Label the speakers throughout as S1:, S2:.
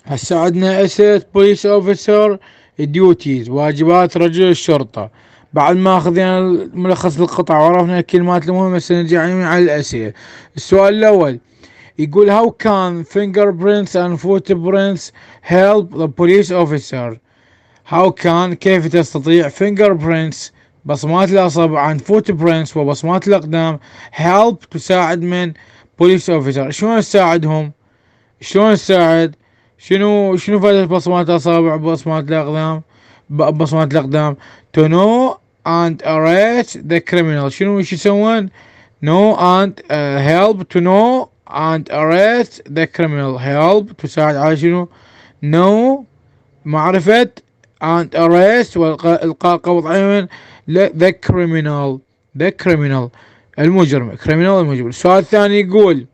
S1: هسه عندنا اسئلة بوليس اوفيسر ديوتيز، واجبات رجل الشرطة. بعد ما اخذنا ملخص القطع وعرفنا الكلمات المهمة، هسه نرجع على الاسئلة. السؤال الاول يقول how can fingerprints and footprints help the police officer. how can كيف تستطيع fingerprints بصمات الأصابع and footprints وبصمات الأقدام help تساعد من police officer. شلون تساعدهم؟ شلون تساعد؟ شنو فائدة بصمات الأصابع وبصمات الأقدام؟ بصمات الأقدام to know and arrest the criminal. شنو ايش يسوون؟ know and help to know and arrest the criminal. help تساعد على شنو؟ know معرفة and arrest والقاء قبض على the criminal. the criminal المجرم. criminal المجرم. السؤال الثاني يقول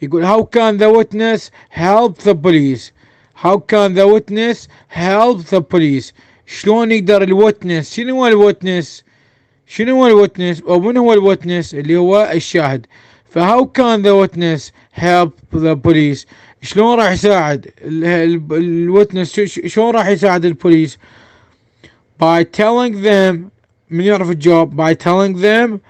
S1: how can the witness help the police. how can the witness help the police. شلون يقدر الوتنس؟ شنو هو الوتنس؟ شنو هو الوتنس او من هو الوتنس؟ اللي هو الشاهد. فهاو كان ذا وتنس هيلب ذا بوليس. شلون راح يساعد الوتنس؟ شلون راح يساعد البوليس؟ by telling them. من يعرف الجواب؟ by telling them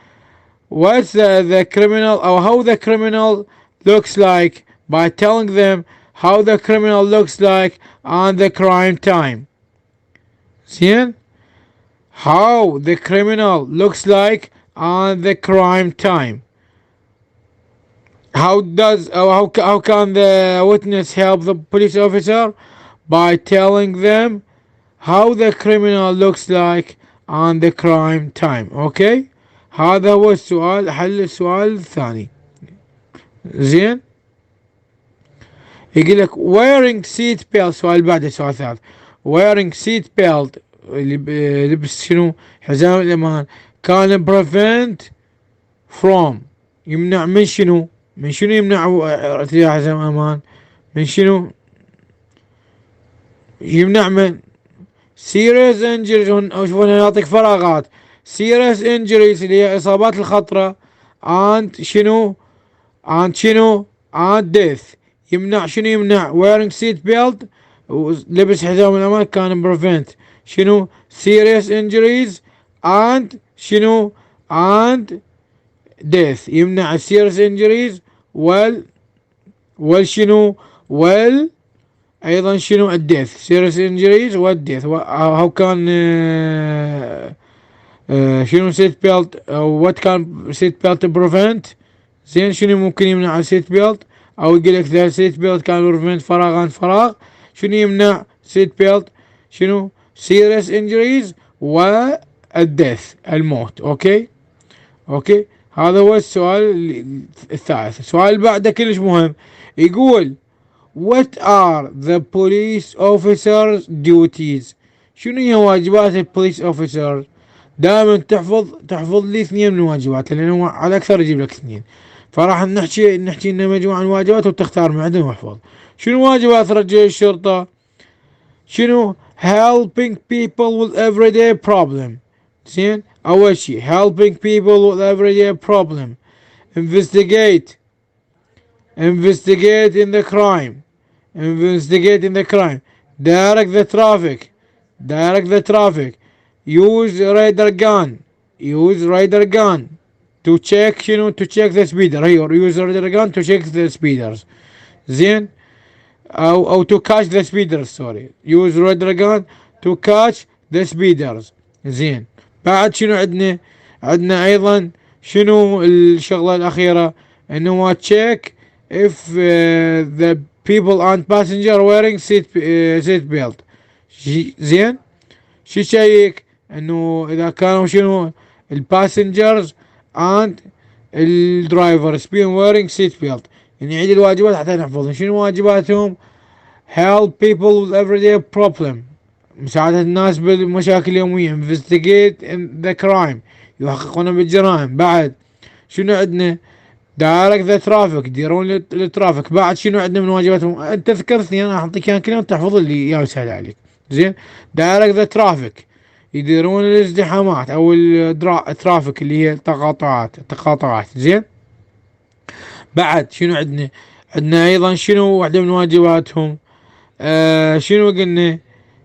S1: what the criminal or how the criminal looks like. by telling them how the criminal looks like on the crime time. زين؟ how the criminal looks like on the crime time. How can the witness help the police officer? by telling them how the criminal looks like on the crime time. اوكي، هذا هو السؤال، حل السؤال الثاني. زين، يقول لك wearing seat belt. السؤال بعده السؤال الثالث wearing seat belt اللي لبس شنو؟ حزام الامان. كان prevent from يمنع من شنو؟ من شنو يمنع ارتداء حزام امان؟ من شنو يمنع؟ من serious injuries. شوف هنا يعطيك فراغات. serious injuries اللي هي اصابات الخطرة and شنو؟ and death. يمنع شنو؟ يمنع wearing seat belt لبس حزام الامان كان prevent شنو؟ serious injuries and شنو؟ and death. يمنع serious injuries والشنو؟ ايضا شنو؟ الديث. serious injuries والديث. how كان شنو seat belt what كان seat belt prevent. زين، شنو ممكن يمنع seat belt؟ او يقول لك ذا seat belt كان prevent فراغ. شنو يمنع seat belt؟ شنو؟ serious injuries والديث، الموت. اوكي، هذا هو السؤال الثالث. السؤال اللي بعده كلش مهم. يقول what are the police officers duties. شنو هي واجبات البوليس اوفيسر؟ دائما تحفظ لي اثنين من الواجبات، لانه على اكثر يجيب لك اثنين، فراح نحكي لنا مجموعة من الواجبات وتختار من عندهم واحفظ. شنو واجبات رجال الشرطة؟ شنو؟ helping people with everyday problem. زين، اول شيء helping people with everyday problem. investigate in the crime. direct the traffic. use radar gun to check شنو؟ to check the speeder. use radar gun to check the speeders. زين، او to catch the speeders. sorry, use radar gun to catch the speeders. زين، بعد شنو عندنا ايضا شنو الشغلة الاخيرة؟ انه check if the people and passenger wearing seat belt. زين، شو يشيك؟ انه اذا كانوا شنو الباسنجرز and الدرايفرز being wearing seat belt. يعني عيد الواجبات حتى نحفظهم. شنو واجباتهم؟ help people with everyday problem. مساعدة الناس بالمشاكل اليومية. investigate in the crime. يحققون بالجرائم. بعد شنو عندنا؟ direct the traffic. يديرون الترافيك. بعد شنو عندنا من واجباتهم؟ انت ذكرتني، انا اعطيك اياها كلمة تحفظ اللي اياه سهل عليك. زين، direct the traffic يديرون الازدحامات او الترافيك اللي هي التقاطعات. زين، بعد شنو عندنا ايضا شنو واحدة من واجباتهم؟ شنو قلنا؟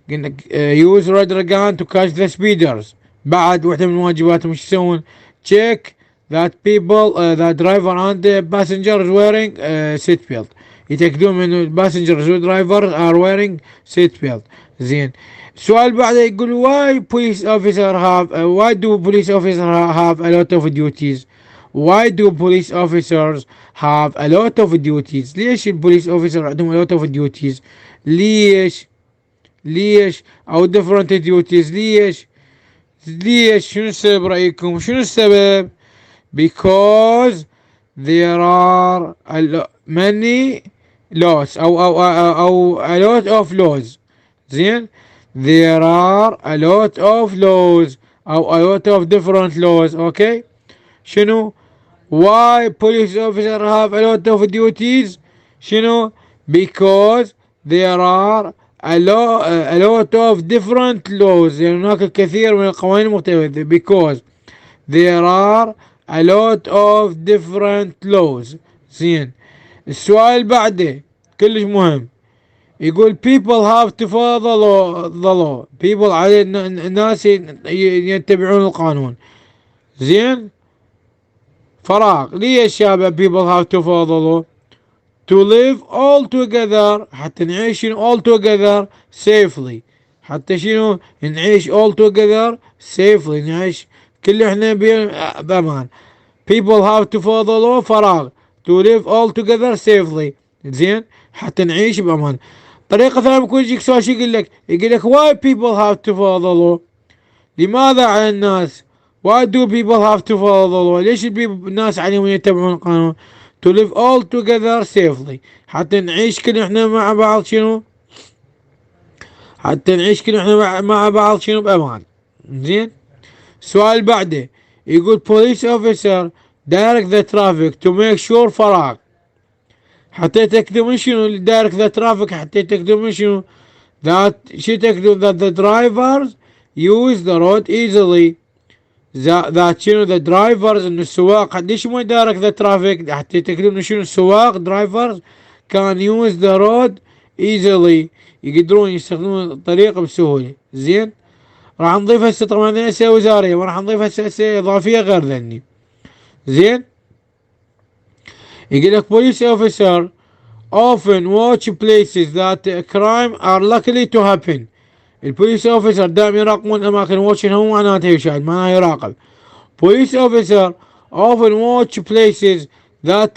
S1: قلنا use radar gun to catch the speeders. بعد واحدة من واجباتهم ايش يسوون؟ check that people that driver and the passengers wearing seat belt. يتأكدون من الباسنجرز والدرايفر are wearing seat belt. زين. السؤال بعده يقول why police officer have why do police officers have a lot of duties? Why do police officers have a lot of duties? ليش البوليس اوفيسر عندهم a lot of duties؟ ليش او different duties؟ ليش شنو السبب رأيكم؟ شنو السبب؟ because there are many laws او a lot of laws. زين. there are a lot of laws او a lot of different laws. اوكي. شنو؟ why police officers have a lot of duties؟ شنو؟ because there are a lot of different laws. يعني هناك الكثير من القوانين المختلفة. because there are a lot of different laws. زين. السؤال بعده كلش مهم. يقول people have to follow the law. people على الناس يتبعون القانون. زين. فراغ. ليش يا people have to follow the law؟ to live all together. حتى نعيش all together safely. حتى شنو؟ نعيش all together safely. نعيش كل احنا بامان. people have to follow the law. فراغ. to live all together safely. زين. حتى نعيش بامان. طريقة ثانية بيكون يجيك سؤال شو يقول لك؟ يقول لك why people have to follow the law؟ لماذا على الناس؟ why do people have to follow the law؟ ليش الناس عليهم يتبعون القانون؟ to live all together safely. حتى نعيش كل احنا مع بعض شنو؟ حتى نعيش كل احنا مع بعض شنو؟ بأمان. زين. السؤال بعده يقول police officer direct the traffic to make sure. فراغ. حتى يتأكدوا من شنو؟ direct the traffic حتى يتأكدوا من شنو؟ that شو يتأكدوا that the drivers use the road easily. that شنو the drivers انه السواق ليش ما direct the traffic؟ حتى يتأكدوا انه شنو السواق drivers can use the road easily. يقدرون يستخدمون الطريق بسهولة. زين. راح نضيف هسه طبعا اسئلة وزارية وراح نضيف هسه اسئلة اضافية غير ذني. زين. يقول لك police officer often watch places that crime are likely to happen. البوليس اوفيسر دائما يراقبون اماكن واتشن هو معناته يشاهد معناته يراقب. police officer often watch places that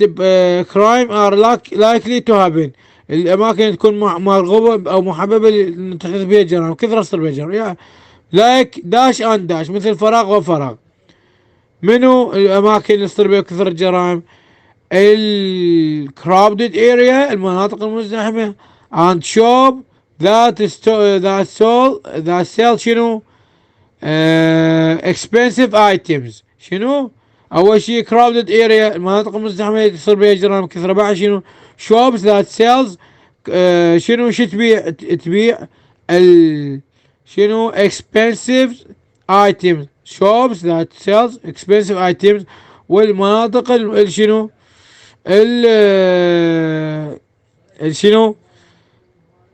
S1: crime are likely to happen. الاماكن تكون مرغوبة او محببة لتحدث بها الجرائم كثرة تصير بها الجرائم. لايك داش ان داش مثل فراغ وفراغ. منو الاماكن اللي تصير بها كثرة الجرائم؟ crowded area المناطق المزدحمة and shop that sell شنو؟ expensive items. شنو؟ اول شيء crowded area المناطق المزدحمة يصير بها جرائم كثرة. بعد شنو؟ shops that sells شنو؟ شو تبيع شنو؟ expensive items. shops that sells expensive items. والمناطق شنو؟ شنو؟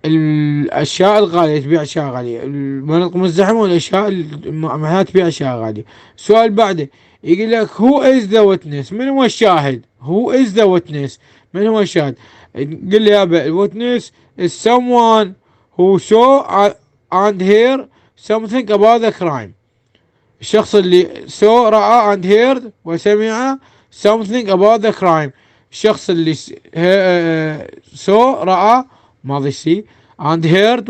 S1: الاشياء الغالية تبيع اشياء غالية. المناطق المزدحمة والاشياء المحلات تبيع اشياء غالية. السؤال بعده يقول لك who is the witness؟ من هو الشاهد؟ who is the witness؟ من هو الشاهد؟ قل لي يابا witness is someone who saw and heard something about the crime. الشخص اللي saw رأى and heard وسمع something about the crime. الشخص اللي saw رأى ماضي سي and heard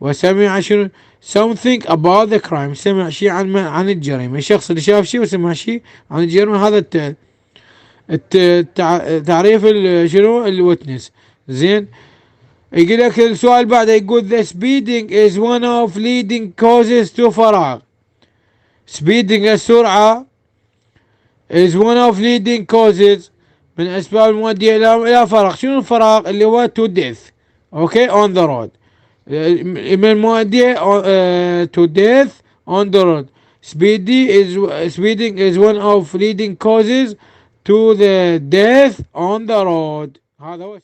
S1: وسمع شنو؟ something about the crime. سمع شيء عن الجريمة. الشخص اللي شاف شيء وسمع شيء عن الجريمة. هذا تعريف شنو؟ الوتنس. زين. يقول لك السؤال بعده يقول the speeding is one of leading causes to فراغ. speeding السرعة is one of leading causes من اسباب المؤدية الى فراغ. شنو الفراغ؟ اللي هو to death. اوكي on the road. من المؤدية to death on the road. speeding is one of leading causes to the death on the road. هذا هو